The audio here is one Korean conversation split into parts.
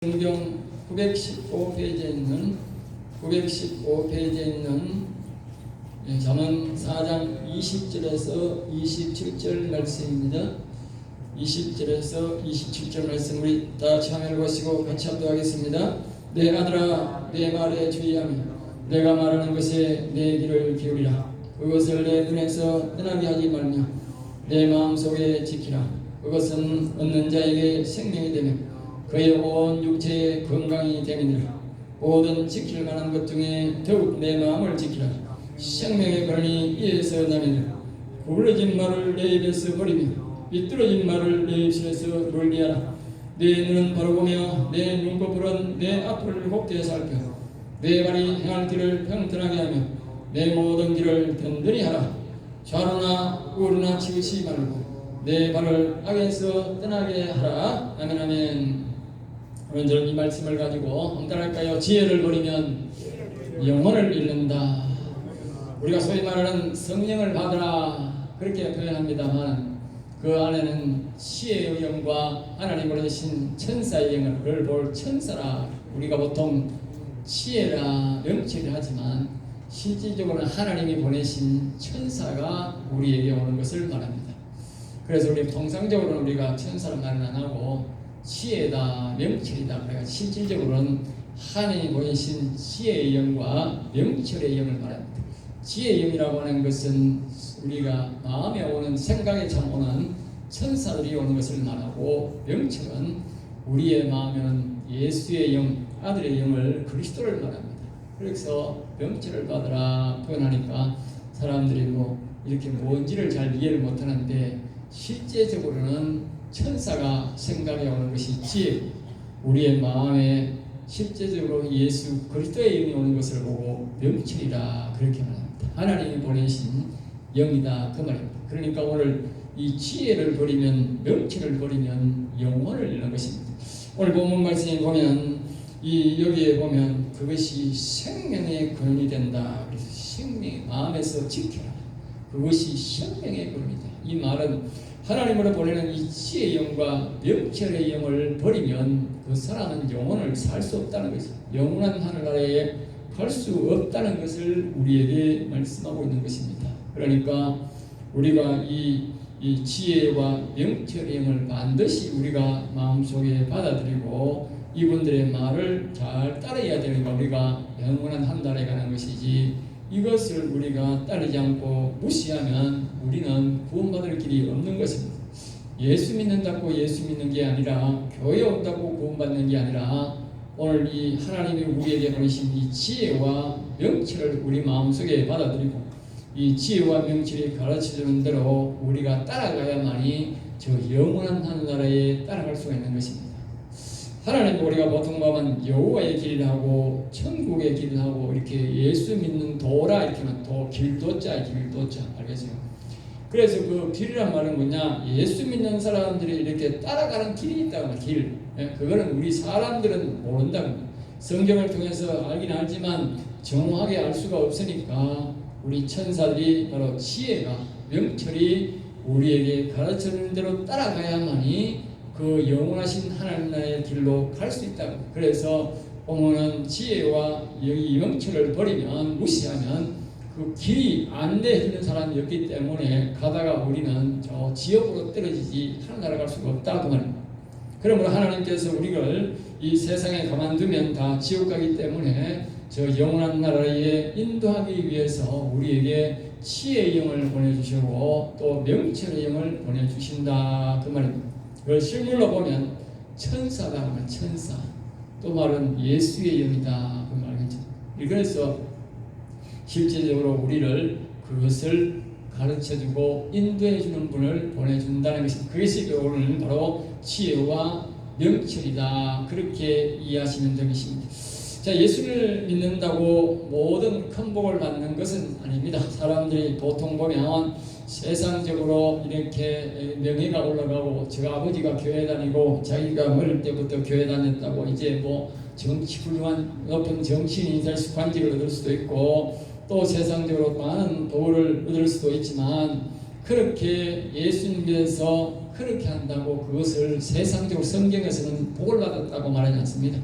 성경 915페이지에 있는 잠언 4장 20절에서 27절 말씀입니다. 20절에서 27절 말씀 우리 다 같이 화면을 보시고 같이 합독하겠습니다. 내 아들아 내 말에 주의하며 내가 말하는 것에 내 귀를 기울이라. 그것을 내 눈에서 떠나게 하지 말며 내 마음속에 지키라. 그것은 얻는 자에게 생명이 되며 그의 온 육체의 건강이 됨이니라. 모든 지킬 만한 것 중에 더욱 내 마음을 지키라. 생명의 근원이 이에서 나느니라. 구부러진 말을 내 입에서 버리며 삐뚤어진 말을 내 입술에서 멀리하라. 내 눈은 바로 보며 내 눈꺼풀은 내 앞을 곱게 살펴 내 발이 행할 길을 평탄하게 하며 내 모든 길을 든든히 하라. 좌로나 우로나 치우치 말고 내 발을 악에서 떠나게 하라. 아멘 아멘. 오늘 저는 이 말씀을 가지고 한달할까요? 지혜를 버리면 영혼을 잃는다. 우리가 소위 말하는 성령을 받으라 그렇게 표현합니다만 그 안에는 지혜의 영과 하나님 보내신 천사의 영을 볼 천사라 우리가 보통 지혜라 명칭을 하지만 실질적으로는 하나님이 보내신 천사가 우리에게 오는 것을 말합니다. 그래서 우리 통상적으로는 우리가 천사를 말은 안 하고 지혜다 명철이다 그래가 실질적으로는 하나님이 보내신 지혜의 영과 명철의 영을 말합니다. 지혜의 영이라고 하는 것은 우리가 마음에 오는 생각에 참 오는 천사들이 오는 것을 말하고, 명철은 우리의 마음에는 예수의 영, 아들의 영을 그리스도를 말합니다. 그래서 명철을 받으라 표현하니까 사람들이 이렇게 뭔지를 잘 이해를 못하는데 실제적으로는 천사가 생각해 오는 것이 지혜, 우리의 마음에 실제적으로 예수 그리스도의 영이 오는 것을 보고 명철이라 그렇게 말합니다. 하나님이 보내신 영이다 그 말입니다. 그러니까 오늘 이 지혜를 버리면 명철을 버리면 영혼을 잃는 것입니다. 오늘 본문 말씀에 보면 여기에 보면 그것이 생명의 근원이 된다. 그래서 생명의 마음에서 지켜라. 그것이 생명의 근원이다. 이 말은 하나님으로 보내는 이 지혜의 영과 명철의 영을 버리면 그 사람은 영혼을 살 수 없다는 것이죠. 영원한 하늘나라에 갈 수 없다는 것을 우리에게 말씀하고 있는 것입니다. 그러니까 우리가 이 지혜와 명철의 영을 반드시 우리가 마음속에 받아들이고 이분들의 말을 잘 따라야 되니까 우리가 영원한 하늘나라에 가는 것이지, 이것을 우리가 따르지 않고 무시하면 우리는 구원받을 길이 없는 것입니다. 예수 믿는다고 예수 믿는 게 아니라, 교회 온다고 구원받는 게 아니라, 오늘 이 하나님이 우리에게 보내신 이 지혜와 명철을 우리 마음속에 받아들이고 이 지혜와 명철이 가르쳐주는 대로 우리가 따라가야만이 저 영원한 하늘나라에 따라갈 수가 있는 것입니다. 하나님 우리가 보통 보면 여호와의 길을 하고 천국의 길을 하고 이렇게 예수 믿는 도라 이렇게는 길도자 알겠어요? 그래서 그 길이란 말은 뭐냐? 예수 믿는 사람들이 이렇게 따라가는 길이 있다고 길. 그거는 우리 사람들은 모른다고. 성경을 통해서 알긴 알지만 정확하게 알 수가 없으니까 우리 천사들이 바로 지혜가 명철이 우리에게 가르쳐주는 대로 따라가야만이 그 영원하신 하나님 나라의 길로 갈 수 있다고. 그래서 보면은 지혜와 명철을 버리면 무시하면 그 길이 안내해주는 사람이 없기 때문에 가다가 우리는 저 지옥으로 떨어지지 하늘나라 갈 수가 없다 그 말입니다. 그러므로 하나님께서 우리를 이 세상에 가만두면 다 지옥 가기 때문에 저 영원한 나라에 인도하기 위해서 우리에게 지혜의 영을 보내주시고 또 명철의 영을 보내주신다 그 말입니다. 그걸 실물로 보면 천사다 하면 천사, 또 말은 예수의 영이다 그 말이죠. 그래서 실제적으로 우리를 그것을 가르쳐주고 인도해주는 분을 보내준다는 것입니다. 그것이 오늘 바로 지혜와 명철이다 그렇게 이해하시면 되겠습니다. 자, 예수를 믿는다고 모든 큰 복을 받는 것은 아닙니다. 사람들이 보통 보면 세상적으로 이렇게 명예가 올라가고 저 아버지가 교회 다니고 자기가 어릴 때부터 교회 다녔다고 이제 훌륭한 높은 정치인이 될 수 관직을 얻을 수도 있고 또 세상적으로 많은 복을 얻을 수도 있지만 그렇게 예수 믿어서 그렇게 한다고 그것을 세상적으로 성경에서는 복을 받았다고 말하지 않습니다.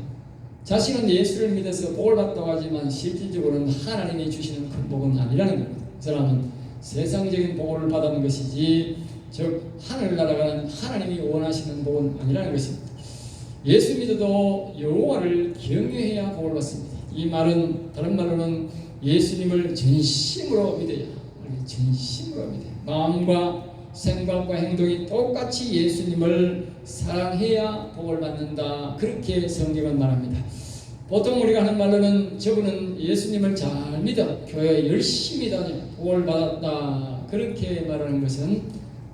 자신은 예수를 믿어서 복을 받다고 하지만 실질적으로는 하나님이 주시는 큰 복은 아니라는 겁니다. 그 사람은 세상적인 복을 받은 것이지 즉 하늘나라가는 하나님이 원하시는 복은 아니라는 것입니다. 예수 믿어도 여호와를 경외해야 복을 받습니다. 이 말은 다른 말로는 예수님을 전심으로 믿어야, 전심으로 믿어야, 마음과 생각과 행동이 똑같이 예수님을 사랑해야 복을 받는다. 그렇게 성경은 말합니다. 보통 우리가 하는 말로는 저분은 예수님을 잘 믿어 교회에 열심히 다녀 복을 받았다. 그렇게 말하는 것은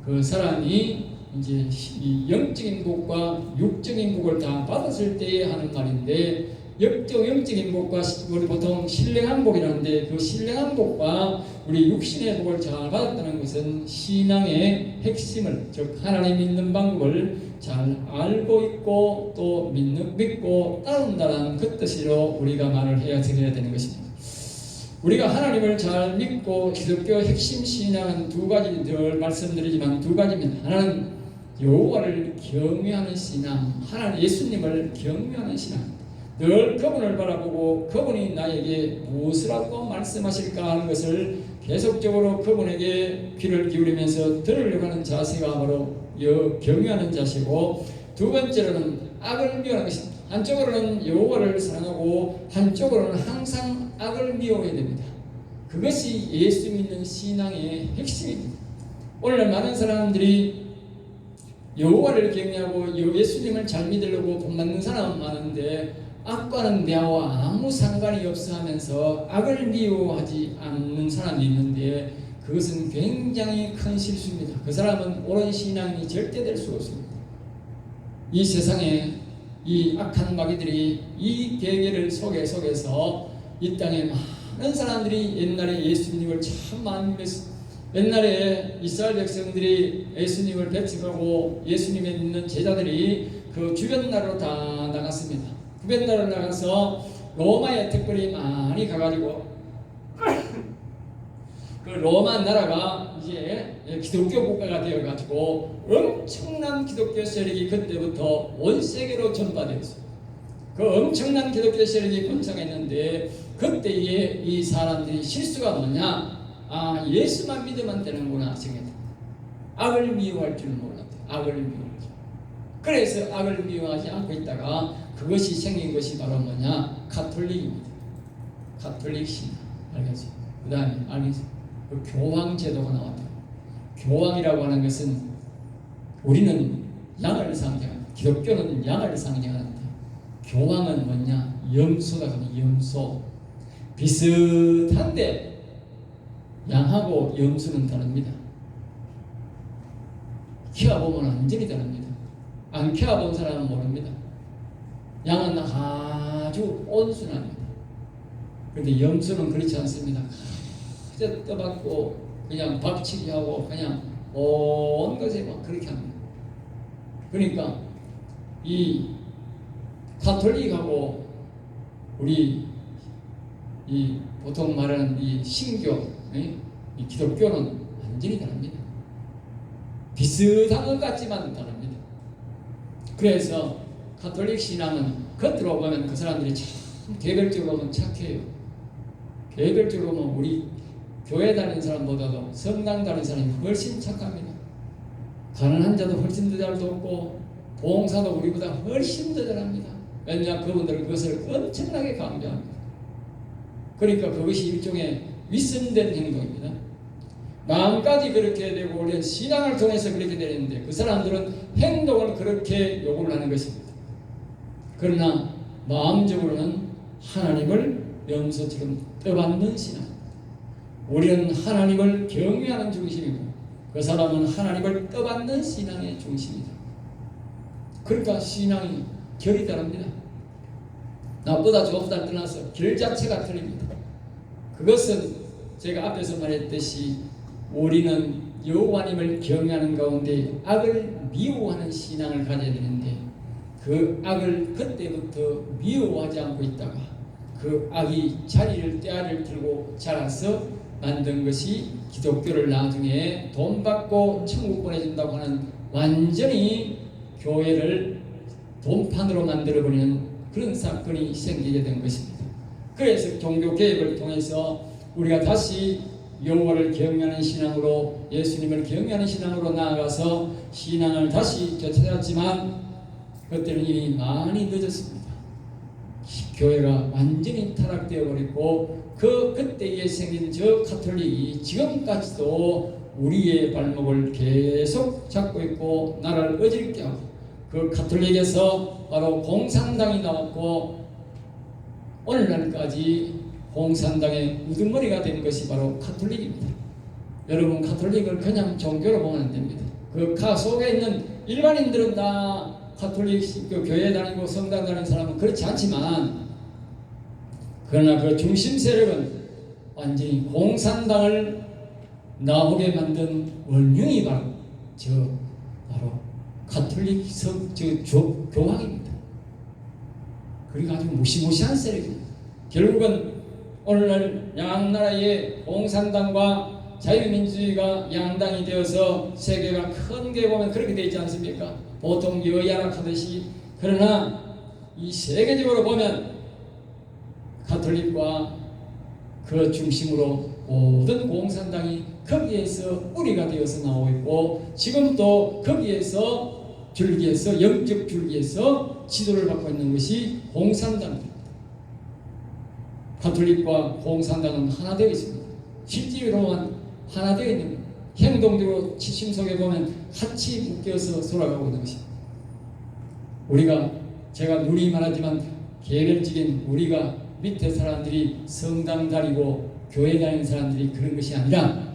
그 사람이 이제 이 영적인 복과 육적인 복을 다 받았을 때에 하는 말인데, 영적인 복과 우리 보통 신령한 복이라는데, 그 신령한 복과 우리 육신의 복을 잘 받았다는 것은 신앙의 핵심을, 즉 하나님 믿는 방법을 잘 알고 있고 또 믿고 따른다는 그 뜻으로 우리가 말을 해야 되는 것입니다. 우리가 하나님을 잘 믿고 기독교 핵심 신앙은 두 가지 늘 말씀드리지만 두 가지입니다. 하나는 여호와를 경외하는 신앙, 하나님 예수님을 경외하는 신앙. 늘 그분을 바라보고 그분이 나에게 무엇을 하고 말씀하실까 하는 것을 계속적으로 그분에게 귀를 기울이면서 들으려고 하는 자세가 바로 경외하는 자세고, 두 번째로는 악을 미워하는 것입니다. 한쪽으로는 여호와를 사랑하고 한쪽으로는 항상 악을 미워해야 됩니다. 그것이 예수 믿는 신앙의 핵심입니다. 오늘날 많은 사람들이 여호와를 경외하고 예수님을 잘 믿으려고 복 받는 사람은 많은데 악과는 나와 아무 상관이 없어 하면서 악을 미워하지 않는 사람이 있는데 그것은 굉장히 큰 실수입니다. 그 사람은 옳은 신앙이 절대 될 수 없습니다. 이 세상에 이 악한 마귀들이 이 계계를 속에서 이 땅에 많은 사람들이 옛날에 예수님을 참 많이 믿었습니다. 옛날에 이스라엘 백성들이 예수님을 배척하고 예수님을 믿는 제자들이 그 주변 나라로 다 나갔습니다. 주변 나라로 나가서 로마에 특별히 많이 가가지고 그 로마 나라가 이제 기독교 국가가 되어가지고 엄청난 기독교 세력이 그때부터 온 세계로 전파되었어요. 그 엄청난 기독교 세력이 번창했는데 그때에 이 사람들이 실수가 뭐냐? 예수만 믿으면 되는구나 생각했다. 악을 미워할 줄 몰랐다. 악을 미워하지. 그래서 악을 미워하지 않고 있다가 그것이 생긴 것이 바로 뭐냐? 가톨릭입니다. 가톨릭 신앙. 알겠어요? 그 다음에 알겠어요? 그 교황 제도가 나왔다. 교황이라고 하는 것은 우리는 양을 상징합니다. 기독교는 양을 상징하는데 교황은 뭐냐? 염소다. 염소. 비슷한데 양하고 염소는 다릅니다. 키워보면 완전히 다릅니다. 안 키워본 사람은 모릅니다. 양은 아주 온순합니다. 그런데 염소는 그렇지 않습니다. 그저 떠받고 그냥 박치기 하고 그냥 온 것에 막 그렇게 합니다. 그러니까 이 가톨릭하고 우리 이 보통 말하는 이 신교, 이 기독교는 완전히 다릅니다. 비슷한 것 같지만 다릅니다. 그래서 가톨릭 신앙은 겉으로 보면 그 사람들이 참 개별적으로 보면 착해요. 개별적으로 보면 우리 교회 다니는 사람보다도 성당 다니는 사람이 훨씬 착합니다. 가난한 자도 훨씬 더 잘 돕고 봉사도 우리보다 훨씬 더 잘합니다. 왜냐? 그분들은 그것을 엄청나게 강조합니다. 그러니까 그것이 일종의 위선된 행동입니다. 마음까지 그렇게 되고 우리는 신앙을 통해서 그렇게 되는데 그 사람들은 행동을 그렇게 요구를 하는 것입니다. 그러나 마음적으로는 하나님을 염소처럼 떠받는 신앙. 우리는 하나님을 경외하는 중심이고 그 사람은 하나님을 떠받는 신앙의 중심이다. 그러니까 신앙이 결이 다릅니다. 나보다 좋다 떠나서 결 자체가 틀립니다. 그것은 제가 앞에서 말했듯이 우리는 여호와님을 경외하는 가운데 악을 미워하는 신앙을 가져야 되는데 그 악을 그때부터 미워하지 않고 있다가 그 악이 자리를 때를 들고 자라서 만든 것이 기독교를 나중에 돈 받고 천국 보내준다고 하는 완전히 교회를 돈판으로 만들어버리는 그런 사건이 생기게 된 것입니다. 그래서 종교개혁을 통해서 우리가 다시 여호와를 경외하는 신앙으로, 예수님을 경외하는 신앙으로 나아가서 신앙을 다시 되찾았지만 그때는 이미 많이 늦었습니다. 교회가 완전히 타락되어 버렸고 그때에 생긴 저 가톨릭이 지금까지도 우리의 발목을 계속 잡고 있고 나라를 어지럽게 하고, 그 가톨릭에서 바로 공산당이 나왔고 오늘날까지 공산당의 우두머리가 된 것이 바로 가톨릭입니다. 여러분, 가톨릭을 그냥 종교로 보면 안 됩니다. 그 속에 있는 일반인들은 다 가톨릭 교회 다니고 성당 다니는 사람은 그렇지 않지만, 그러나 그 중심 세력은 완전히 공산당을 나오게 만든 원흉이 바로 가톨릭 교황입니다. 그러니까 아주 무시무시한 세력입니다. 결국은 오늘날 양나라의 공산당과 자유민주주의가 양당이 되어서 세계가 큰 게 보면 그렇게 되어 있지 않습니까? 보통 여야락 하듯이. 그러나 이 세계적으로 보면 가톨릭과 그 중심으로 모든 공산당이 거기에서 뿌리가 되어서 나오고 있고, 지금도 거기에서 줄기에서, 영적 줄기에서 지도를 받고 있는 것이 공산당입니다. 가톨릭과 공산당은 하나 되어 있습니다. 실질로만 하나 되어 있는 겁니다. 행동적으로 심속에 보면 같이 묶여서 돌아가고 있는 것입니다. 제가 누리 말하지만 개별적인 우리가 밑에 사람들이 성당 다니고 교회 다니는 사람들이 그런 것이 아니라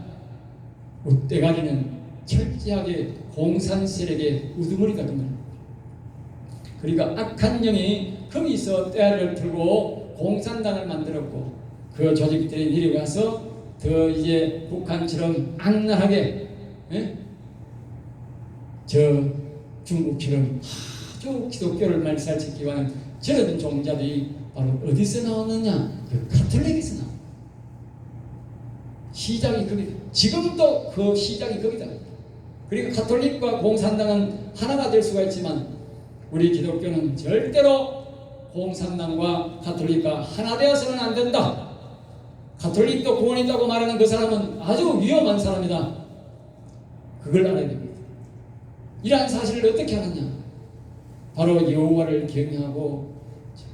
때가리는 철저하게 공산 세력의 우두머리가 됩니다. 그러니까 악한 영이 거기서 때를 틀고 공산당을 만들었고, 그 조직들이 내려가서 더 이제 북한처럼 악랄하게, 중국처럼 아주 기독교를 말살짓기 위한 저런 종자들이 바로 어디서 나오느냐? 그 가톨릭에서 나옵니다. 시작이 거기다. 지금도 그 시작이 거기다. 그리고 가톨릭과 공산당은 하나가 될 수가 있지만 우리 기독교는 절대로 공산당과 가톨릭과 하나 되어서는 안 된다. 가톨릭도 구원이다고 말하는 그 사람은 아주 위험한 사람이다. 그걸 알아야 됩니다. 이러한 사실을 어떻게 하느냐? 바로 여호와를 경외하고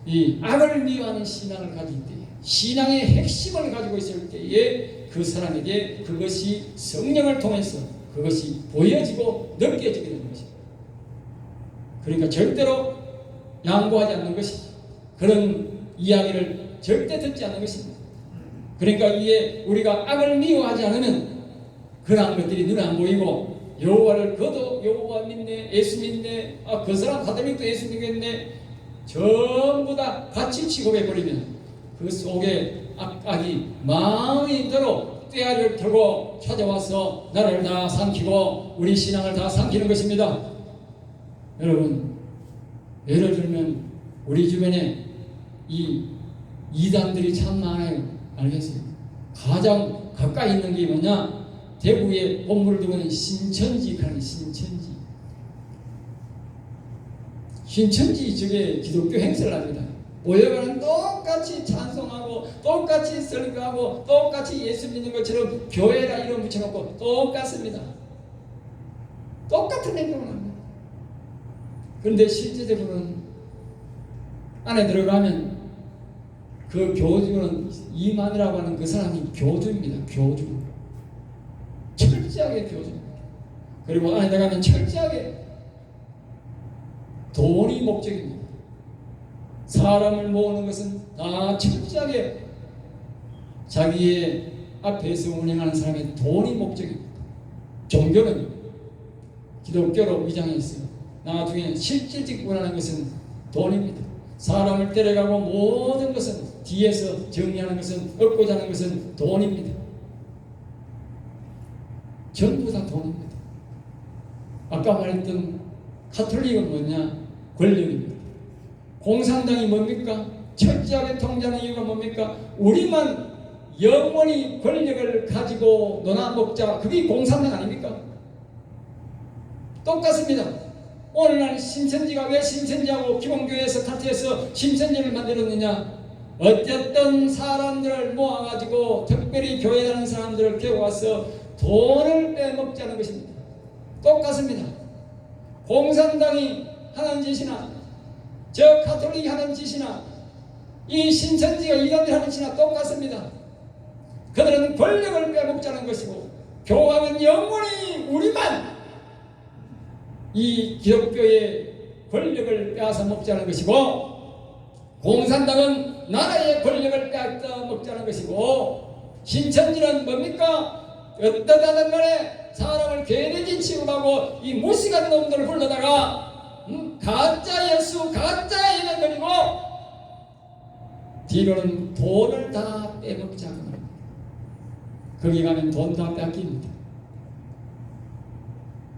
이 악을 미워하는 신앙을 가질 때에, 신앙의 핵심을 가지고 있을 때에 그 사람에게 그것이 성령을 통해서 그것이 보여지고 느껴지게 되는 것입니다. 그러니까 절대로 양보하지 않는 것이죠. 그런 이야기를 절대 듣지 않는 것입니다. 그러니까 이게 우리가 악을 미워하지 않으면 그러한 것들이 눈에 안 보이고, 여호와를 그도 여호와 믿네, 예수 믿네, 그 사람 가톨릭도 예수 믿겠네, 전부 다 같이 취급해버리면 그 속에 악이 마음이대로 떼아를 털고 찾아와서 나를 다 삼키고 우리 신앙을 다 삼키는 것입니다. 여러분, 예를 들면 우리 주변에 이 이단들이 참 많아요. 알겠어요? 가장 가까이 있는 게 뭐냐? 대구에 본물을 두고 있는 신천지 가는 신천지 저게 기독교 행사를 합니다. 모여가는 똑같이 찬송하고 똑같이 설교하고 똑같이 예수 믿는 것처럼 교회라 이름 붙여놓고 똑같습니다. 똑같은 행동을 합니다. 그런데 실제적으로는 안에 들어가면 그 교주는 이만이라고 하는 그 사람이 교주입니다. 교주. 철저하게 교주입니다. 그리고 안에 들어가면 철저하게 돈이 목적입니다. 사람을 모으는 것은 다 철저하게 자기의 앞에서 운영하는 사람의 돈이 목적입니다. 종교는 기독교로 위장해 있어요. 나중에 실질적 원하는 것은 돈입니다. 사람을 데려가고 모든 것은 뒤에서 정리하는 것은, 얻고자 하는 것은 돈입니다. 전부 다 돈입니다. 아까 말했던 가톨릭은 뭐냐? 권력입니다. 공산당이 뭡니까? 철저하게 통제하는 이유가 뭡니까? 우리만 영원히 권력을 가지고 놀아먹자. 그게 공산당 아닙니까? 똑같습니다. 오늘날 신천지가 왜 신천지하고 기본교회에서 탈퇴해서 신천지를 만들었느냐? 어쨌든 사람들을 모아가지고 특별히 교회 다니는 사람들을 깨워와서 돈을 빼먹자는 것입니다. 똑같습니다. 공산당이 하는 짓이나 저 가톨릭이 하는 짓이나 이 신천지가 이단이 하는 짓이나 똑같습니다. 그들은 권력을 빼먹자는 것이고 교황은 영원히 우리만 이 기독교의 권력을 빼앗아 먹자는 것이고 공산당은 나라의 권력을 빼앗아 먹자는 것이고 신천지는 뭡니까? 어떠다는 간에 사람을 괴내진 취급하고 이 무식한 놈들을 불러다가 가짜 예수 가짜 예배 드리고 뒤로는 돈을 다 빼먹자고 합니다. 거기 가면 돈 다 뺏깁니다.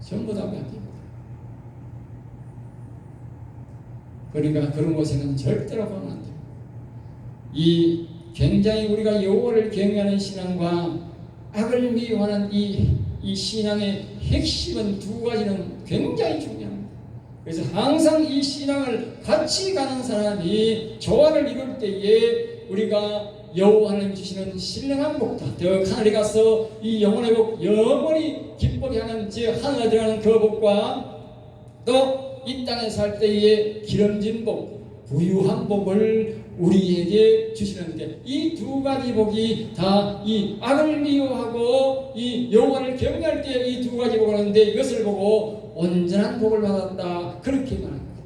전부 다 뺏깁니다. 그러니까 그런 곳에는 절대로 가면 안 돼요. 이 굉장히 우리가 여호와를 경외하는 신앙과 악을 미워하는 이 신앙의 핵심은 두 가지는 굉장히 중요합니다. 그래서 항상 이 신앙을 같이 가는 사람이 조화를 이룰 때에 우리가 여호와 하나님 주시는 신령한 복다 더 하늘에 가서 이 영혼의 복 영원히 기쁘게 하는 즉 하늘에 들어가는 그 복과 또 이 땅에 살 때의 기름진 복 부유한 복을 우리에게 주시는데 이 두 가지 복이 다 이 악을 미워하고 이 여호와를 경외할 때 이 두 가지 복을 하는데 이것을 보고 온전한 복을 받았다 그렇게 말합니다.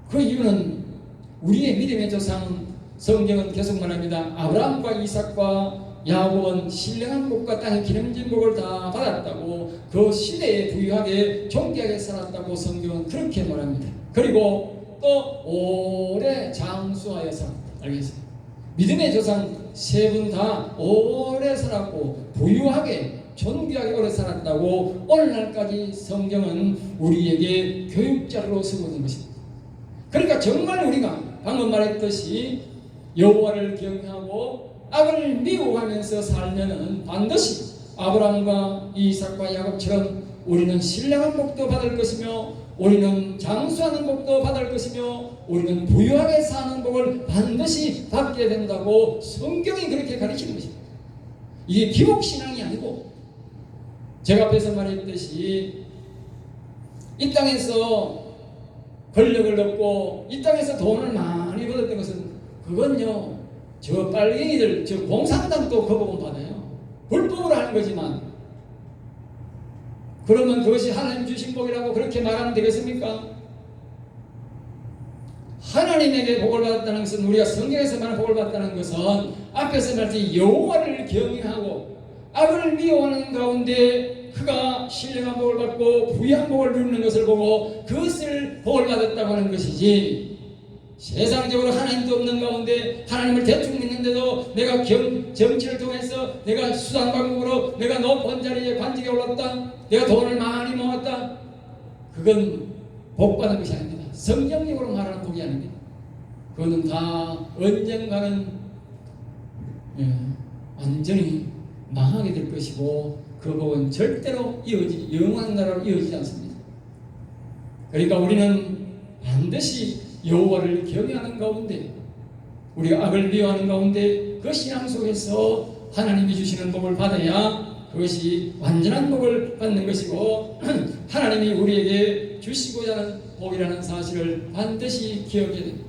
그 이유는 우리의 믿음의 조상 성경은 계속 말합니다. 아브라함과 이삭과 야곱은 신령한 복과 땅의 기름진 복을 다 받았다고 그 시대에 부유하게 존귀하게 살았다고 성경은 그렇게 말합니다. 그리고 또 오래 장수하여 살았다. 알겠습니다. 믿음의 조상 세 분 다 오래 살았고 부유하게 존귀하게 오래 살았다고 오늘날까지 성경은 우리에게 교육자로 쓰고 있는 것입니다. 그러니까 정말 우리가 방금 말했듯이 여호와를 경외하고 악을 미워하면서 살면은 반드시 아브라함과 이삭과 야곱처럼 우리는 신령한 복도 받을 것이며 우리는 장수하는 복도 받을 것이며 우리는 부유하게 사는 복을 반드시 받게 된다고 성경이 그렇게 가르치는 것입니다. 이게 기복신앙이 아니고 제가 앞에서 말했듯이 이 땅에서 권력을 얻고 이 땅에서 돈을 많이 받았던 것은 그건요 저 빨갱이들 저 공산당도 그 복은 받아요. 불법으로 하는 거지만 그러면 그것이 하나님 주신 복이라고 그렇게 말하면 되겠습니까? 하나님에게 복을 받았다는 것은 우리가 성경에서 말하는 복을 받았다는 것은 앞에서 말했듯이 여호와를 경외하고 악을 미워하는 가운데 그가 신령한 복을 받고 부유한 복을 누리는 것을 보고 그것을 복을 받았다고 하는 것이지 세상적으로 하나님도 없는 가운데 하나님을 대충 믿는데도 내가 정치를 통해서 내가 수단 방법으로 내가 높은 자리에 관직에 올랐다 내가 돈을 많이 모았다 그건 복받은 것이 아닙니다. 성경적으로 말하는 복이 아닙니다. 그거는 다 언젠가는 완전히 망하게 될 것이고 그 복은 절대로 영원한 나라로 이어지지 않습니다. 그러니까 우리는 반드시 여호와를 경외하는 가운데 우리가 악을 미워하는 가운데 그 신앙 속에서 하나님이 주시는 복을 받아야 그것이 완전한 복을 받는 것이고 하나님이 우리에게 주시고자 하는 복이라는 사실을 반드시 기억해야 됩니다.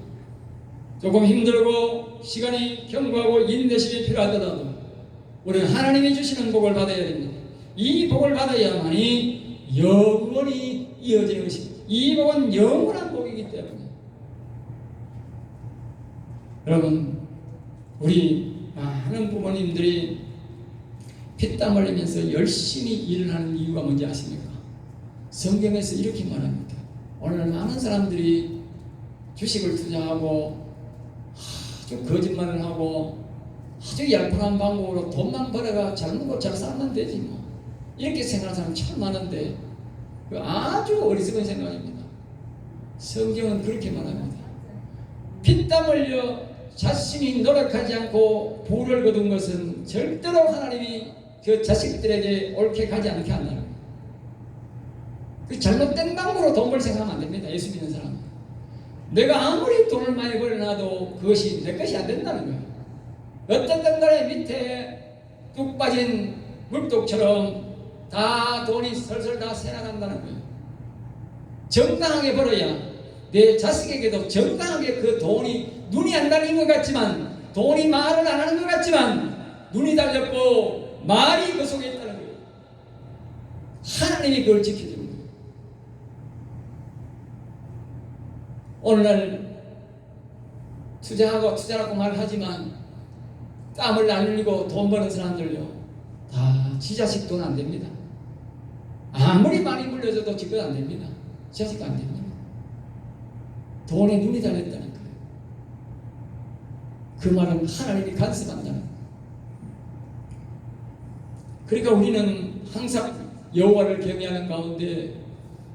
조금 힘들고 시간이 경과하고 인내심이 필요하더라도 우리는 하나님이 주시는 복을 받아야 됩니다. 이 복을 받아야만이 영원히 이어지는 것입니다. 이 복은 영원한 복이기 때문에 여러분 우리 많은 부모님들이 피땀 흘리면서 열심히 일을 하는 이유가 뭔지 아십니까? 성경에서 이렇게 말합니다. 오늘 많은 사람들이 주식을 투자하고 아주 거짓말을 하고 아주 얄팍한 방법으로 돈만 벌어가 잘 먹고 잘 살면 되지 뭐 이렇게 생각하는 사람 참 많은데 아주 어리석은 생각입니다. 성경은 그렇게 말합니다. 피땀 흘려 자신이 노력하지 않고 부를 거둔 것은 절대로 하나님이 그 자식들에게 옳게 가지 않게 한다는 거예요. 그 잘못된 방법으로 돈 벌 생각하면 안 됩니다. 예수 믿는 사람은. 내가 아무리 돈을 많이 벌어놔도 그것이 내 것이 안 된다는 거예요. 어떤 간에 밑에 뚝 빠진 물독처럼 다 돈이 설설 다 새나간다는 거예요. 정당하게 벌어야 내 자식에게도 정당하게 그 돈이 눈이 안 달린 것 같지만, 돈이 말을 안 하는 것 같지만 눈이 달렸고 말이 그 속에 있다는 거예요. 하나님이 그걸 지켜주는 거예요. 오늘날 투자라고 말하지만 땀을 안 흘리고 돈 버는 사람들요, 다 지 자식 돈 안 됩니다. 아무리 많이 물려줘도 지 것 안 됩니다. 지 자식 안 됩니다. 돈에 눈이 달렸다는 거예요. 그 말은 하나님이 간섭한다는 거예요. 그러니까 우리는 항상 여호와를 경외하는 가운데,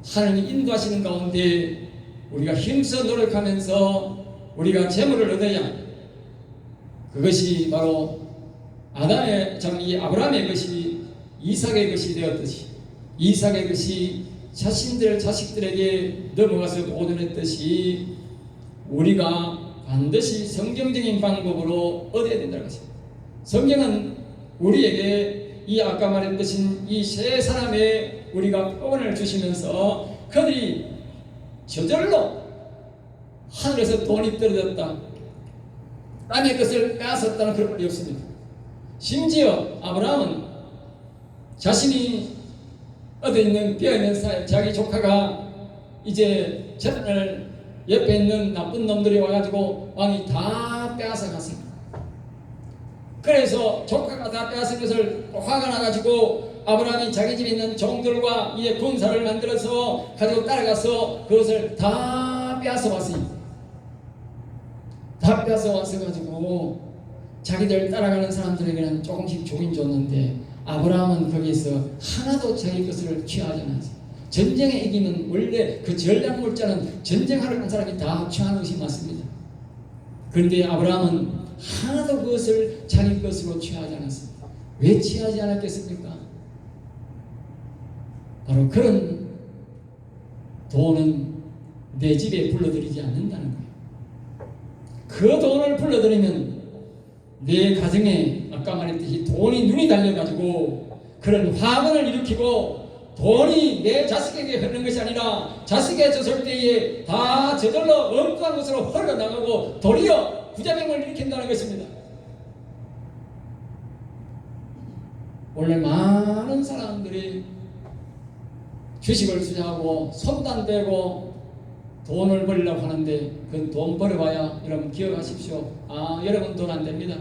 하나님이 인도하시는 가운데 우리가 힘써 노력하면서 우리가 재물을 얻어야, 그것이 바로 이 아브라함의 것이 이삭의 것이 되었듯이, 이삭의 것이 자식들에게 넘어가서 보존했듯이, 우리가 반드시 성경적인 방법으로 얻어야 된다는 것입니다. 성경은 우리에게 이 아까 말했듯이 이 세 사람의 우리가 표현을 주시면서 그들이 저절로 하늘에서 돈이 떨어졌다, 남의 것을 빼앗았다는 그런 말이 없습니다. 심지어 아브라함은 자신이 얻어있는 비어있는 사회, 자기 조카가 이제 재산을 옆에 있는 나쁜 놈들이 와가지고 왕이 다 빼앗아 갔습니다. 그래서 조카가 다 빼앗은 것을 화가 나가지고 아브라함이 자기 집에 있는 종들과 이에 군사를 만들어서 가지고 따라가서 그것을 다 빼앗아 왔습니다. 다 빼앗아 왔어가지고 자기들 따라가는 사람들에게는 조금씩 주긴 줬는데, 아브라함은 거기에서 하나도 자기 것을 취하지 않았어요. 전쟁에 이기면 원래 그 전략물자는 전쟁하러 간 사람이 다 취하는 것이 맞습니다. 그런데 아브라함은 하나도 그것을 자기 것으로 취하지 않았습니다. 왜 취하지 않았겠습니까? 바로 그런 돈은 내 집에 불러들이지 않는다는 거예요. 그 돈을 불러들이면 내 가정에 아까 말했듯이 돈이 눈이 달려가지고 그런 화근을 일으키고, 돈이 내 자식에게 흐르는 것이 아니라 자식의 졌을 때에 다 저절로 엉뚱한 것으로 흘러나가고 도리어 부자병을 일으킨다는 것입니다. 오늘 많은 사람들이 주식을 투자하고 손도 안 대고 돈을 벌려고 하는데, 그 돈 벌어봐야 여러분 기억하십시오. 여러분 돈 안 됩니다.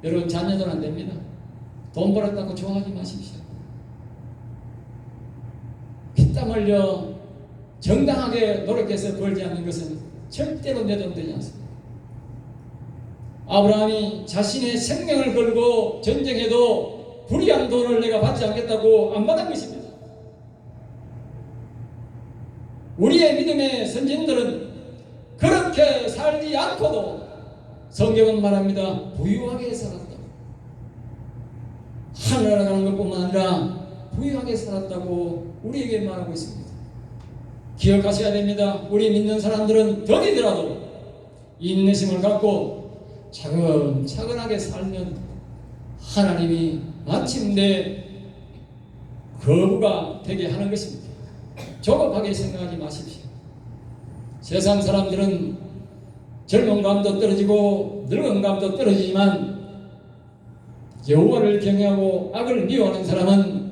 여러분 자녀 돈 안 됩니다. 돈 벌었다고 좋아하지 마십시오. 피땀 흘려 정당하게 노력해서 벌지 않는 것은 절대로 내 돈 되지 않습니다. 아브라함이 자신의 생명을 걸고 전쟁해도 불의한 돈을 내가 받지 않겠다고 안 받은 것입니다. 우리의 믿음의 선진들은 그렇게 살지 않고도 성경은 말합니다. 부유하게 살았다. 하늘나라 가는 것뿐만 아니라 부유하게 살았다고 우리에게 말하고 있습니다. 기억하셔야 됩니다. 우리 믿는 사람들은 더디더라도 인내심을 갖고 차근차근하게 살면 하나님이 마침내 거부가 되게 하는 것입니다. 조급하게 생각하지 마십시오. 세상 사람들은 젊은 감도 떨어지고 늙은 감도 떨어지지만, 여호와를 경외하고 악을 미워하는 사람은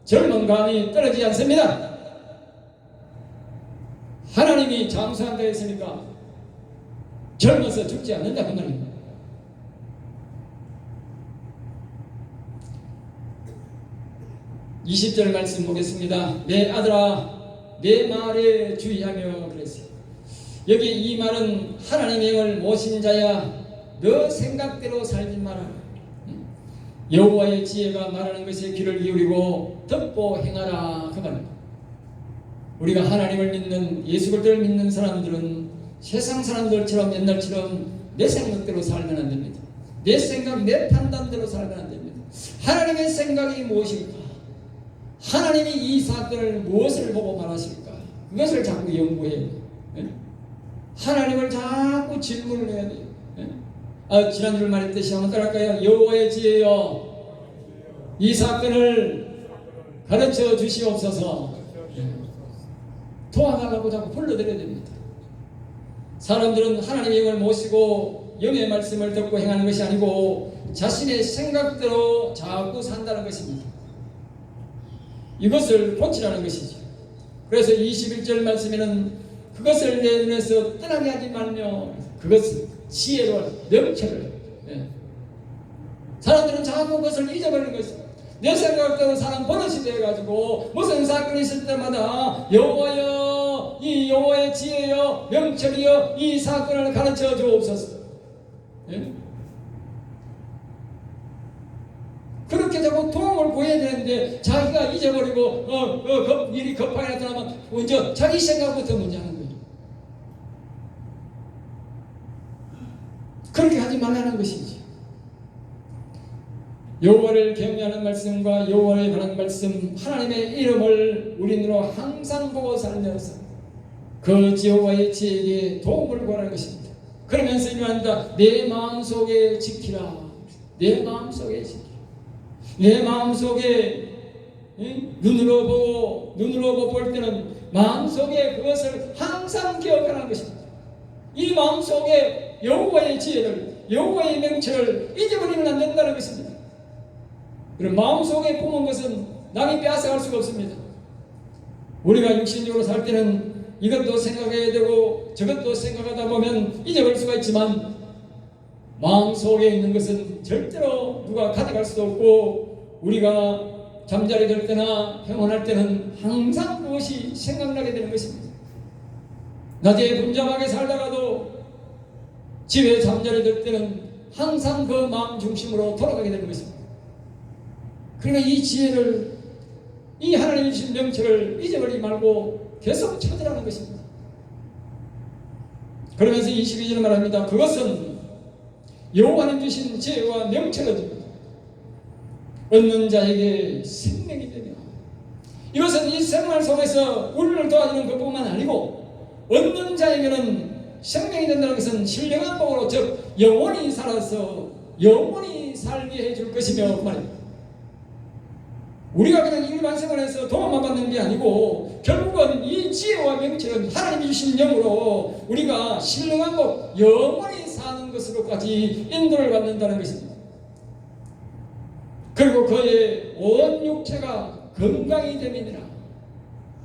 젊은 감이 떨어지지 않습니다. 하나님이 장수한다 했으니까 젊어서 죽지 않는다 그 말입니다. (20절) 말씀 보겠습니다. 내 아들아, 내 말에 주의하며 그랬어요. 여기 이 말은 하나님의 영을 모신 자야, 너 생각대로 살지 마라. 여호와의 지혜가 말하는 것에 귀를 기울이고 듣고 행하라 그 말입니다. 우리가 하나님을 믿는, 예수 그리스도를 믿는 사람들은 세상 사람들처럼 옛날처럼 내 생각대로 살면 안 됩니다. 내 생각, 내 판단대로 살면 안 됩니다. 하나님의 생각이 무엇일까? 하나님이 이 사건을 무엇을 보고 말하실까? 그것을 자꾸 연구해야 돼요. 예? 하나님을 자꾸 질문을 해야 돼요. 예? 지난주에 말했듯이 한번 따라할까요? 여호와의 지혜여, 이 사건을 가르쳐 주시옵소서. 예. 도와달라고 자꾸 불러드려야 됩니다. 사람들은 하나님의 영을 모시고 영의 말씀을 듣고 행하는 것이 아니고 자신의 생각대로 자꾸 산다는 것입니다. 이것을 고치라는 것이죠. 그래서 21절 말씀에는 그것을 내 눈에서 떠나게 하지 말며 그것을 지혜로 명철을. 예. 사람들은 자꾸 그것을 잊어버리는 것입니다. 내 생각대로 사는 버릇이 되어가지고 무슨 사건이 있을 때마다 여호와여, 이 여호와의 지혜여, 명철이여, 이 사건을 가르쳐 주옵소서. 예? 그렇게 자꾸 도움을 구해야 되는데 자기가 잊어버리고 일이 급하게 나타나면 먼저 자기 생각부터 먼저 하는 거예요. 그렇게 하지 말라는 것이지. 여호와를 경외하는 말씀과 여호와에 관한 말씀, 하나님의 이름을 우리 눈으로 항상 보고 살면서 그 여호와의 지혜에게 도움을 구하는 것입니다. 그러면서 이러한다. 내 마음속에 지키라. 내 마음속에 지키라. 내 마음속에 눈으로 보고 볼 때는 마음속에 그것을 항상 기억하는 것입니다. 이 마음속에 여호와의 지혜를, 여호와의 명철을 잊어버리면 안 된다는 것입니다. 그럼 마음속에 품은 것은 남이 빼앗아갈 수가 없습니다. 우리가 육신적으로 살 때는 이것도 생각해야 되고 저것도 생각하다 보면 잊어버릴 수가 있지만 마음속에 있는 것은 절대로 누가 가져갈 수도 없고 우리가 잠자리 들 때나 평온할 때는 항상 그것이 생각나게 되는 것입니다. 낮에 분주하게 살다가도 집에 잠자리 들 때는 항상 그 마음 중심으로 돌아가게 되는 것입니다. 그러니까 이 지혜를, 이 하나님이 주신 명철을 잊어버리지 말고 계속 찾으라는 것입니다. 그러면서 22절을 말합니다. 그것은 여호와님 주신 지혜와 명철을 얻는 자에게 생명이 되며, 이것은 이 생활 속에서 우리를 도와주는 것뿐만 아니고 얻는 자에게는 생명이 된다는 것은 신령한 복으로, 즉 영원히 살아서 영원히 살게 해줄 것이며 그 말입니다. 우리가 그냥 일반 생활에서 도움만 받는 게 아니고 결국은 이 지혜와 명철은 하나님이 주신 영으로 우리가 신령한 복, 영원히 사는 것으로까지 인도를 받는다는 것입니다. 그리고 그의 온 육체가 건강이 됨이니라.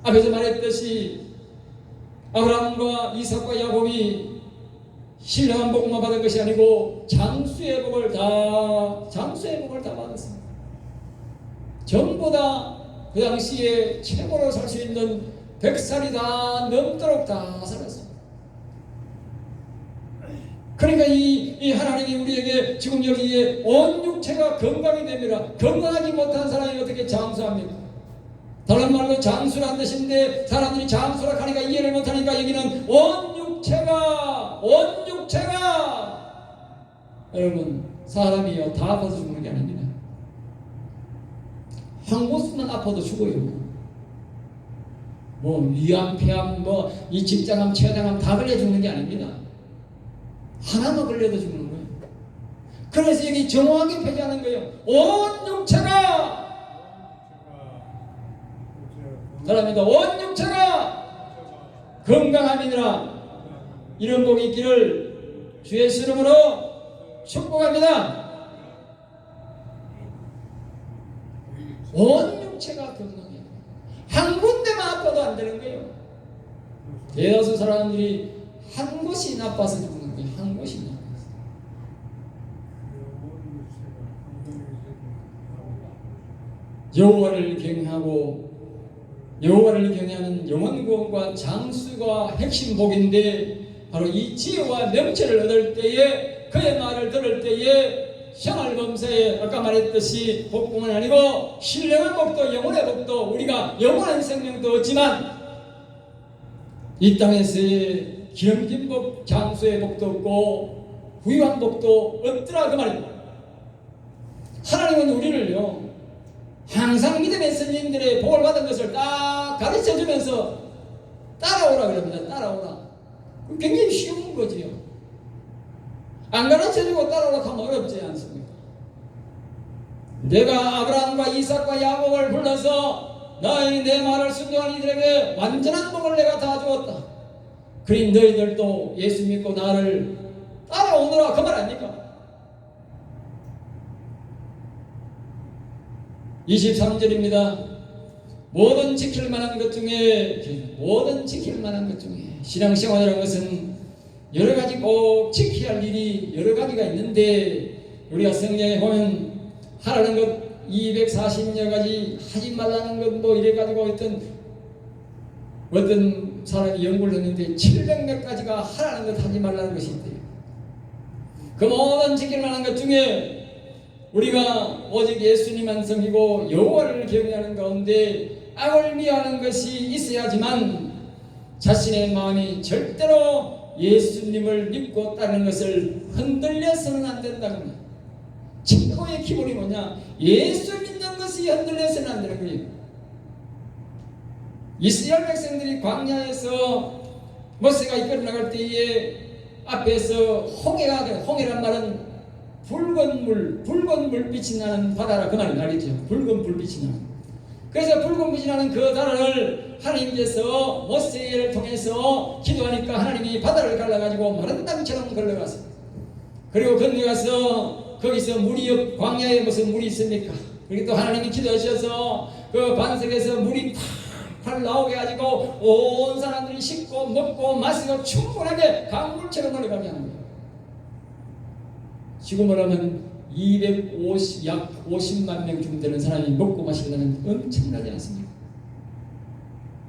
앞에서 말했듯이 아브라함과 이삭과 야곱이 신령한 복만 받은 것이 아니고 장수의 복을 다 받았습니다. 전부 다 그 당시에 최고로 살 수 있는 100살이 다 넘도록 다 살았습니다. 그러니까 이 하나님이 우리에게 지금 여기에 온 육체가 건강이 됩니다. 건강하지 못한 사람이 어떻게 장수합니까? 다른 말로 장수란 뜻인데 사람들이 장수라 하니까 이해를 못하니까 여기는 온 육체가 여러분 사람이요 다 아파서 죽는 게 아닙니다. 한 곳만 아파도 죽어요. 뭐 위암, 폐암, 뭐 이 직장암, 췌장암 다 걸려 죽는 게 아닙니다. 하나만 걸려도 죽는 거예요. 그래서 여기 정확하게 표시하는 거예요. 온 육체가 사람입니다. 온 육체가 건강함이니라. 이런 복이 있기를 주의 이름으로 축복합니다. 온 육체가 건강해요. 한 군데만 아파도 안 되는 거예요. 대다수 사람들이 한 곳이 나빠서 죽는 거예요. 한 곳이 나빠서. 여호와를 경외하고 여호와를 경외하는 영원 구원과 장수가 핵심 복인데 바로 이 지혜와 명철을 얻을 때에 그의 말을 들을 때에 생활 범사에 아까 말했듯이 복뿐만 아니고 신령한 복도 영원의 복도 우리가 영원한 생명도 얻지만 이 땅에서의 기름진 복 장수의 복도 없고 부유한 복도 없더라 그 말입니다. 하나님은 우리를요 항상 믿음의 스님들의 복을 받은 것을 딱 가르쳐 주면서 따라오라 그럽니다. 따라오라. 굉장히 쉬운 거지요. 안 가르쳐 주고 따라오라 하면 어렵지 않습니까? 내가 아브라함과 이삭과 야곱을 불러서 너희 내 말을 순종한 이들에게 완전한 복을 내가 다 주었다. 그러니 너희들도 예수 믿고 나를 따라오너라 그 말 아닙니까? 23절입니다. 모든 지킬 만한 것 중에 신앙생활이라는 것은 여러 가지 꼭 지켜야 할 일이 여러 가지가 있는데 우리가 성경에 보면 하라는 것 240여 가지 하지 말라는 것 뭐 이래 가지고 어떤 사람이 연구를 했는데 700몇 가지가 하라는 것 하지 말라는 것이 있대요. 그 모든 지킬 만한 것 중에 우리가 오직 예수님만 섬기고 여호와를 경외하는 가운데 악을 미워하는 것이 있어야지만 자신의 마음이 절대로 예수님을 믿고 따르는 것을 흔들려서는 안 된다는 거예요. 최고의 기본이 뭐냐? 예수 믿는 것이 흔들려서는 안 되는 거예요. 이스라엘 백성들이 광야에서 모세가 이끌어 나갈 때에 앞에서 홍해란 말은 붉은 불빛이 나는 바다라 그 말이 알겠죠? 붉은 불빛이 나는. 그래서 붉은 빛이 나는 그 바다를 하나님께서 모세를 통해서 기도하니까 하나님이 바다를 갈라가지고 마른 땅처럼 걸러갔어요. 그리고 건너가서 거기서 물이 광야에 무슨 물이 있습니까? 그리고 또 하나님이 기도하셔서 그 반석에서 물이 팍팍 나오게 해가지고 온 사람들이 씻고 먹고 마시고 충분하게 강물처럼 흘러가게 하는 거예요. 지금으로 하면 약 50만 명 정도 되는 사람이 먹고 마시려면 엄청나지 않습니까?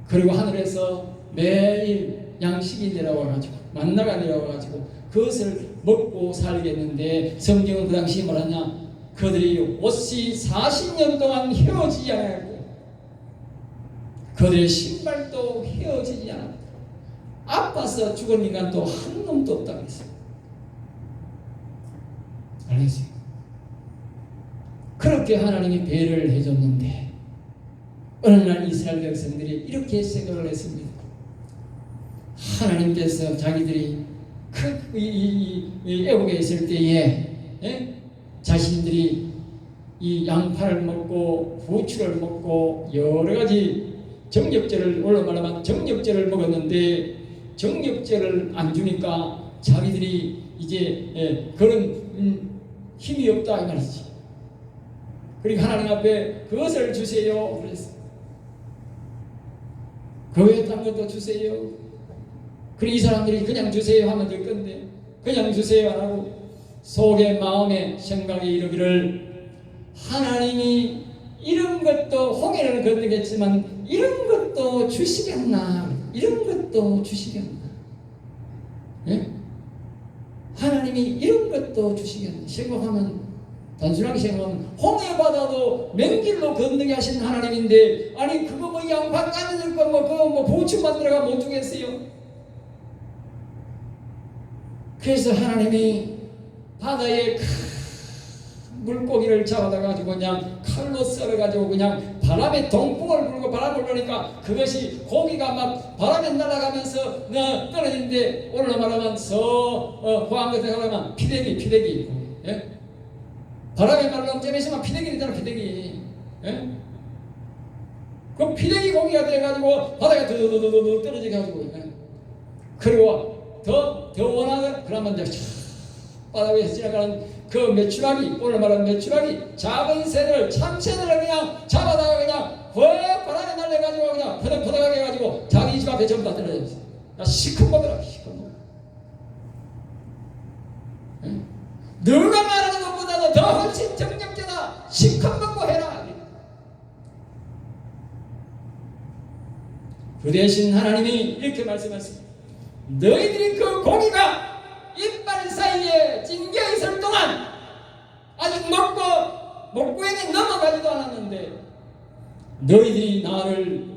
그리고 하늘에서 매일 양식이 내려와가지고 만나가 내려와가지고 그것을 먹고 살겠는데 성경은 그 당시 뭐라냐? 그들이 옷이 40년 동안 헤어지지 않았고 그들의 신발도 헤어지지 않았다. 아파서 죽은 인간도 한 놈도 없다고 했어요. 알겠어요? 그렇게 하나님이 배를 해줬는데 어느 날 이스라엘 백성들이 이렇게 생각을 했습니다. 하나님께서 자기들이 애국에 있을 때에 자신들이 이 양파를 먹고 부추를 먹고 여러 가지 정력제를 원래 말하면 정력제를 먹었는데 정력제를 안 주니까 자기들이 이제 그런 힘이 없다 이 말이지. 그러니까 하나님 앞에 그것을 주세요 그랬어. 그 외에 딴 것도 주세요. 그리고 이 사람들이 그냥 주세요 하면 될 건데 그냥 주세요 안 하고 속에 마음에 생각에 이르기를 하나님이 이런 것도 홍해를 건너겠지만 이런 것도 주시겠나? 이런 것도 주시겠나? 예? 하나님이 이런 것도 주시겠나? 생각하면 단순하게 생각하면 홍해 바다도 맨길로 건너게 하신 하나님인데 아니 그거 뭐 양파 까는 거 뭐 그거 뭐 부추 만들어가 못 주겠어요? 그래서 하나님이 바다에 큰 물고기를 잡아다 가지고 그냥 칼로 썰어 가지고 그냥 바람에 동풍을 불고 바람을 불으니까 그것이 고기가 막 바람에 날아가면서 떨어지는데 오늘 말하면 호황것에 말하면 피대기 예? 바람에 말랑점에서만 피대기 되잖아 피대기 예? 그 피대기 고기가 돼가지고 바다에 두두두두 떨어지게 가지고 예? 그리고 더 원하는 그러면 이제 바다에서 지나가는 그 메추라기 오늘 말하는 메추라기 작은 새를 참새들을 그냥 잡아다가 그냥 바람에 날려가지고 그냥 퍼덕퍼덕하게 해가지고 자기 집 앞에 전부 다 떨어졌어. 야 시큰 먹으라 시큰 먹으라. 예? 너가 말하는 것보다도 더 훨씬 정력제다. 시큰 먹고 해라. 그 대신 하나님이 이렇게 말씀하십니다. 너희들이 그 고기가 이빨 사이에 찡겨 있을 동안 아직 목구멍에 넘어가지도 않았는데 너희들이 나를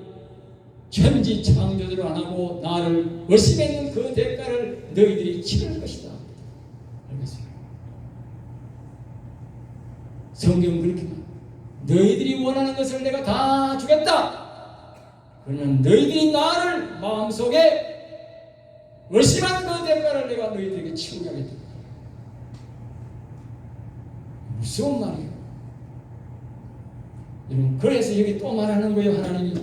천지 창조대로 안 하고 나를 의심했는 그 대가를 너희들이 치를 것이다. 알겠어요? 성경은 그렇게 말합니다. 너희들이 원하는 것을 내가 다 주겠다. 그러나 너희들이 나를 마음속에 의심한 그 대가를 내가 너희들에게 치우게 하겠다. 무서운 말이에요. 여러분, 그래서 여기 또 말하는 거예요. 하나님이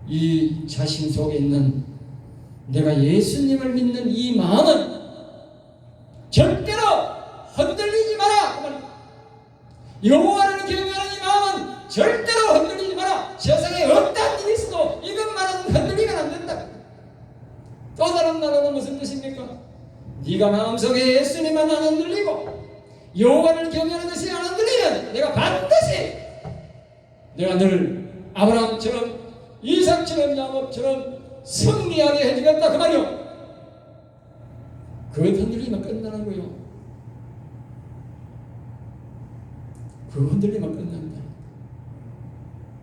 이 자신 속에 있는 내가 예수님을 믿는 이 마음은 절대로 흔들리지 마라. 그 말이에요. 여호와를 경외하는 이 마음은 절대로 흔들리지 마라. 세상에 어떤 일이 있어도 이것만은 흔들리면 안 된다. 또 다른 말로는 무슨 뜻입니까? 네가 마음속에 예수님만 안 흔들리고 여호와를 경외하는 것이 안 흔들리면 내가 반드시 내가 늘 아브라함처럼 이삭처럼 야곱처럼 승리하게 해주겠다 그 말이요. 그것 흔들리면 끝나는 거요. 그 흔들리면 끝난다.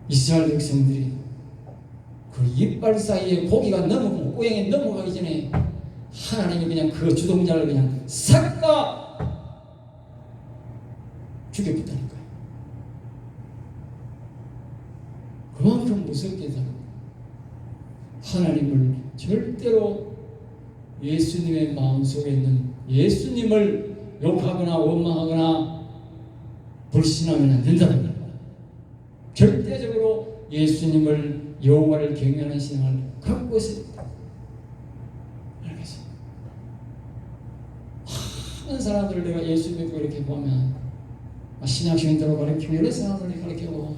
이스라엘 백성들이 그 이빨 사이에 고기가 넘어가고 꼬양이 넘어가기 전에 하나님이 그냥 그 주동자를 그냥 싹 다 죽여버렸다는 거예요. 그만큼 무섭게 하나님을 절대로 예수님의 마음속에 있는 예수님을 욕하거나 원망하거나 불신하면 안 된다는 거예요. 절대적으로 예수님을 여호와를 경외하는 신앙을 갖고 있습니다. 알겠습니다. 많은 사람들을 내가 예수 믿고 이렇게 보면 신약신도로 가르치고 여러 사람들을 가르치고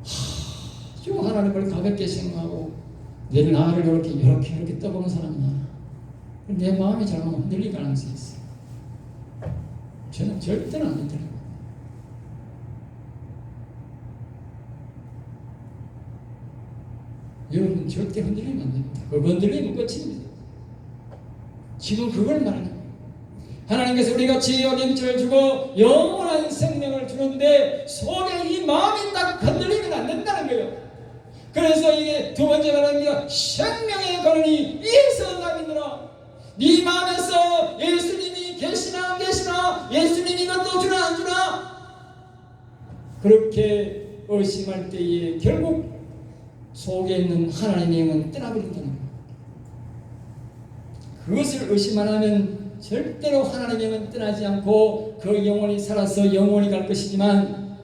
아주 하나님을 가볍게 생각하고 내 나를 이렇게 떠보는 사람은 많아. 내 마음이 잘못 흔들릴 가능성이 있어요. 저는 절대로 안 흔들려요. 여러분 절대 흔들리면 안 됩니다. 그 흔들리면 끝입니다. 지금 그걸 말하는 거예요. 하나님께서 우리가 지혜와 명철을 주고 영원한 생명을 주는데 속에 이 마음이 딱 흔들리면 안 된다는 거예요. 그래서 이게 두 번째 말합니다. 생명의 근원이 이에서 나비느라. 네 마음에서 예수님이 계시나 안 계시나, 예수님이 이것도 주나 안 주나, 그렇게 의심할 때에 결국 속에 있는 하나님의 영은 떠나버린다는 거예요. 그것을 의심 안 하면 절대로 하나님의 영은 떠나지 않고 그 영혼이 살아서 영원히 갈 것이지만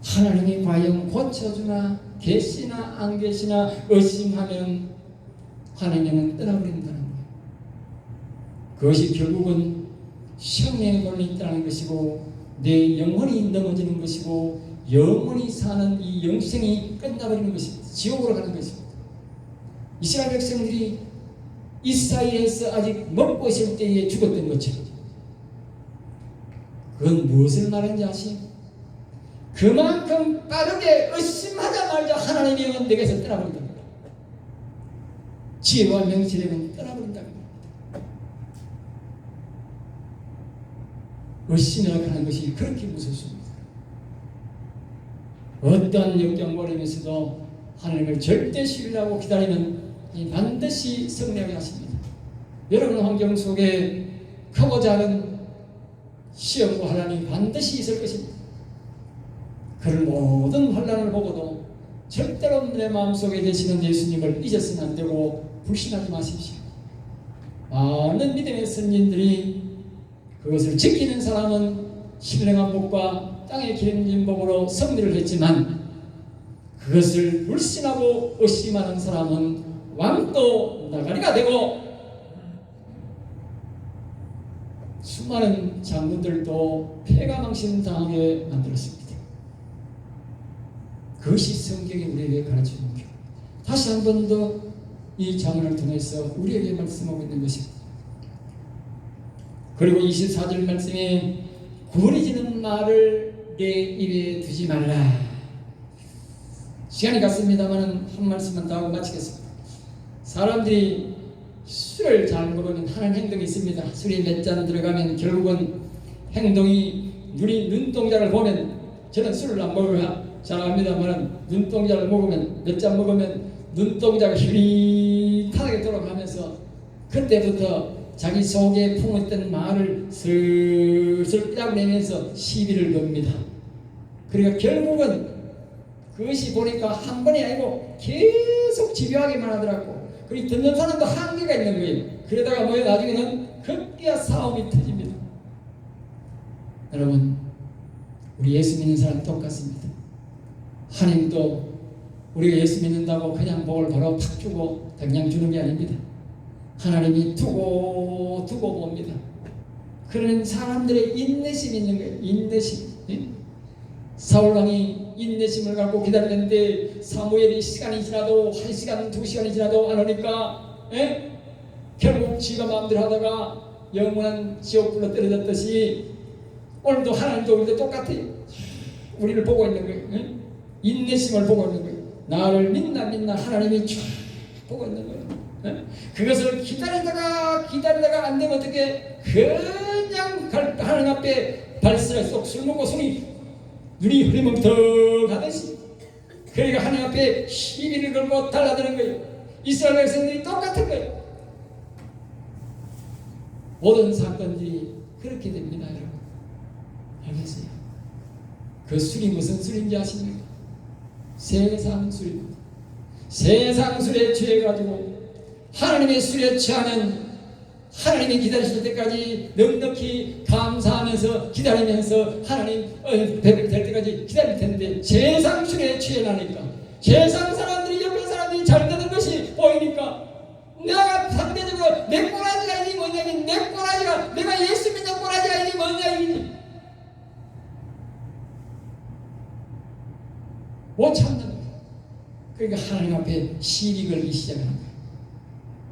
하나님이 과연 고쳐주나 계시나 안 계시나 의심하면 하나님의 영은 떠나버린다는 거예요. 그것이 결국은 생명의 권리 있다는 것이고 내 영혼이 넘어지는 것이고 영원히 사는 이 영생이 끝나버리는 것입니다. 지옥으로 가는 것입니다. 이스라엘 백성들이 이 사이에서 아직 먹고 있을 때에 죽었던 것처럼 그건 무엇을 말하는지 아십니까? 그만큼 빠르게 의심하자마자 하나님의 영은 내게서 떠나버린다. 지혜와 명철의 영은 떠나버린다. 의심이라고 하는 것이 그렇게 무섭습니다. 어떠한 역경거리면서도 하나님을 절대 신뢰하고 기다리면 반드시 승리하게 하십니다. 여러분 환경 속에 크고 작은 시험과 환난이 반드시 있을 것입니다. 그런 모든 환난을 보고도 절대로 내 마음속에 계시는 예수님을 잊어서는 안 되고 불신하지 마십시오. 많은 믿음의 선진들이 그것을 지키는 사람은 신령한 복과 땅의 기름진 복으로 승리를 했지만 그것을 불신하고 의심하는 사람은 왕도 나가리가 되고 수많은 장군들도 패가망신 당하게 만들었습니다. 그것이 성경이 우리에게 가르치는 것. 다시 한 번 더 이 장면을 통해서 우리에게 말씀하고 있는 것입니다. 그리고 24절 말씀에 구부러지는 말을 내 입에 두지 말라. 시간이 갔습니다만 한 말씀만 더 하고 마치겠습니다. 사람들이 술을 잘 먹으면 하는 행동이 있습니다. 술이 몇 잔 들어가면 결국은 행동이 눈동자를 보면 저는 술을 안 먹어야 잘 압니다만 눈동자를 먹으면 몇 잔 먹으면 눈동자가 흐릿하게 돌아가면서 그때부터 자기 속에 품었던 말을 슬슬 떼어내면서 시비를 겁니다. 그러니까 결국은 그것이 보니까 한 번이 아니고 계속 집요하게만 하더라고. 그리고 듣는 사람도 한계가 있는 거예요. 그러다가 뭐예요? 나중에는 급기야 싸움이 터집니다. 여러분, 우리 예수 믿는 사람 똑같습니다. 하나님도 우리가 예수 믿는다고 그냥 복을 바로 탁 주고 그냥 주는 게 아닙니다. 하나님이 두고 봅니다. 그런 사람들의 인내심이 있는 거예요. 인내심. 사울왕이 인내심을 갖고 기다렸는데 사무엘이 시간이 지나도 1시간, 2시간이 지나도 안 오니까 결국 지가 마음대로 하다가 영원한 지옥불로 떨어졌듯이 오늘도 하나님도 우리도 똑같아요. 우리를 보고 있는 거예요. 인내심을 보고 있는 거예요. 나를 믿나 하나님이 쭉 보고 있는 거예요. 그것을 기다리다가 안 되면 어떻게 그냥 하나님 앞에 발스를 쏙 술 먹고 눈이 흐리멍텅하듯이 그러니까 하나님 앞에 시비를 걸고 달라드는 거예요. 이스라엘 백성들이 똑같은 거예요. 모든 사건들이 그렇게 됩니다, 여러분. 알겠어요? 그 술이 무슨 술인지 아십니까? 세상 술입니다. 세상 술에 취해가지고 하나님의 술에 취하는 하나님이 기다리실 때까지 넉넉히 감사하면서 기다리면서 하나님 될 때까지 기다릴 텐데 세상 술에 취해나니까 세상 사람들이 옆에 사람들이 잘 되는 것이 보이니까 내가 상대적으로 내 꼬라지가 이니 뭐냐 내 꼬라지가 내가 예수 믿는 꼬라지가 이니 뭐냐 이니 못 참는 거예요. 그러니까 하나님 앞에 시비 걸기 시작하는 거예요.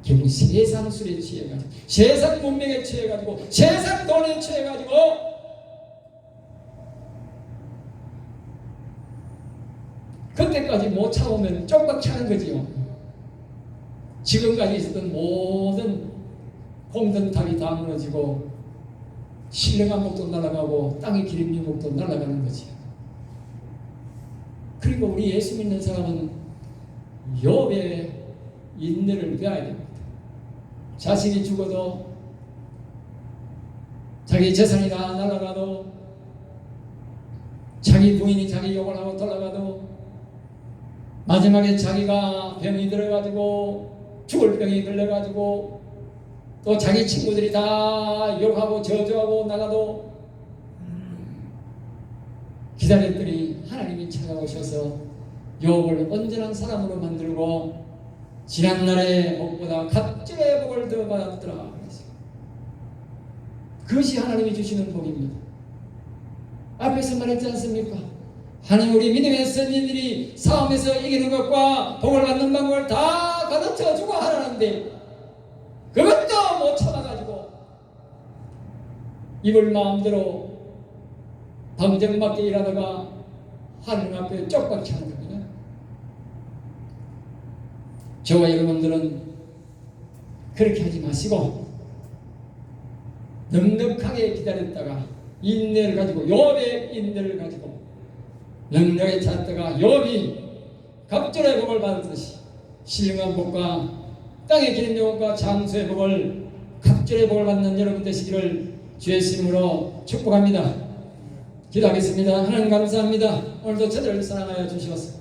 결국 세상 술에 취해가지고 세상 문명에 취해가지고 세상 돈에 취해가지고 그때까지 못 참으면 쪽박 차는 거지요. 지금까지 있었던 모든 공든탑이 다 무너지고 신령한 목도 날아가고 땅의 기름진 목도 날아가는 거지요. 그리고 우리 예수 믿는 사람은 욥의 인내를 배워야 됩니다. 자식이 죽어도 자기 재산이 다 날아가도 자기 부인이 자기 욕을 하고 돌아가도 마지막에 자기가 병이 들어가지고 죽을 병이 걸려가지고 또 자기 친구들이 다 욕하고 저주하고 나가도 기다렸더니 하나님이 찾아오셔서 욥을 온전한 사람으로 만들고 지난날의 복보다 갑절의 복을 더 받았더라. 그것이 하나님이 주시는 복입니다. 앞에서 말했지 않습니까? 하나님 우리 믿음의 선진들이 싸움에서 이기는 것과 복을 받는 방법을 다 가르쳐 주고 하라는데 그것도 못 참아가지고 입을 마음대로 방정맞게 일하다가 하나님 앞에 쪽박치 하는 겁니다. 저와 여러분들은 그렇게 하지 마시고 넉넉하게 기다렸다가 인내를 가지고 욥의 인내를 가지고 넉넉하게 찾다가 욥이 갑절의 복을 받았듯이 신령한 복과 땅의 기름진 복과 장수의 복을 갑절의 복을 받는 여러분 되시기를 주의 이름으로 축복합니다. 기도하겠습니다. 하나님 감사합니다. 오늘도 저들을 사랑하여 주시옵소서.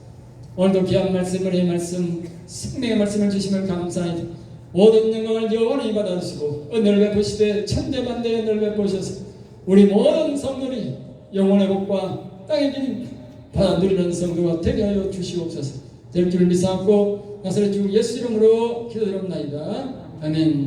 오늘도 귀한 말씀을 이 말씀 생명의 말씀을 주심을 감사합니다. 모든 영광을 여호와께 받아주시고 은혜를 베푸시되 천대만대의 은혜를 베푸셔서 우리 모든 성도들이 영혼의 복과 땅의 기름 받아 누리는 성도가 되게 하여 주시옵소서. 될 줄 믿사옵고 나사렛 주 예수 이름으로 기도드립나이다. 아멘.